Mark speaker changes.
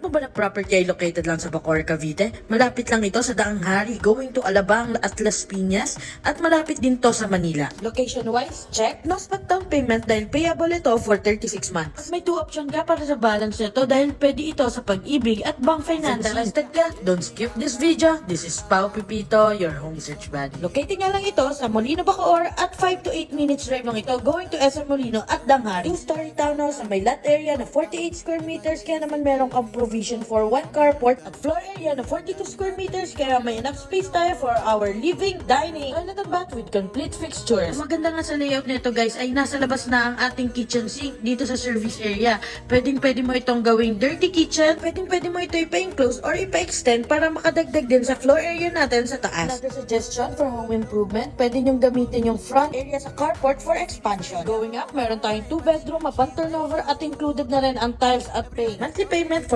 Speaker 1: mo ba na property ay located lang sa Bacoor, Cavite? Malapit lang ito sa Daang Hari, going to Alabang at Las Piñas, at malapit din to sa Manila. Location-wise, check. No spot down payment dahil payable ito for 36 months. At may 2 option ka para sa balance nito dahil pwede ito sa Pag-ibig at Bank Finance. Interested ka? Don't skip this video. This is Pao Pipito, your home search buddy. Located nga lang ito sa Molino, Bacoor at 5 to 8 minutes drive lang ito going to SM Molino at Daang Hari. 2-story townhouse sa may lot area na 48 square meters, kaya naman meron kang provision for 1 carport at floor area na 42 square meters, kaya may enough space tayo for our living, dining, toilet and bath with complete fixtures. Ang maganda nga sa layout nito guys ay nasa labas na ang ating kitchen sink dito sa service area. Pwede mo itong gawing dirty kitchen, pwede mo ito ipa-enclose or ipa-extend para makadagdag din sa floor area natin sa taas. Another suggestion for home improvement, pwede nyong gamitin yung front area sa carport for expansion. Going up, meron tayong 2 bedroom, upon turnover at included na rin ang tiles at paint. Monthly payment for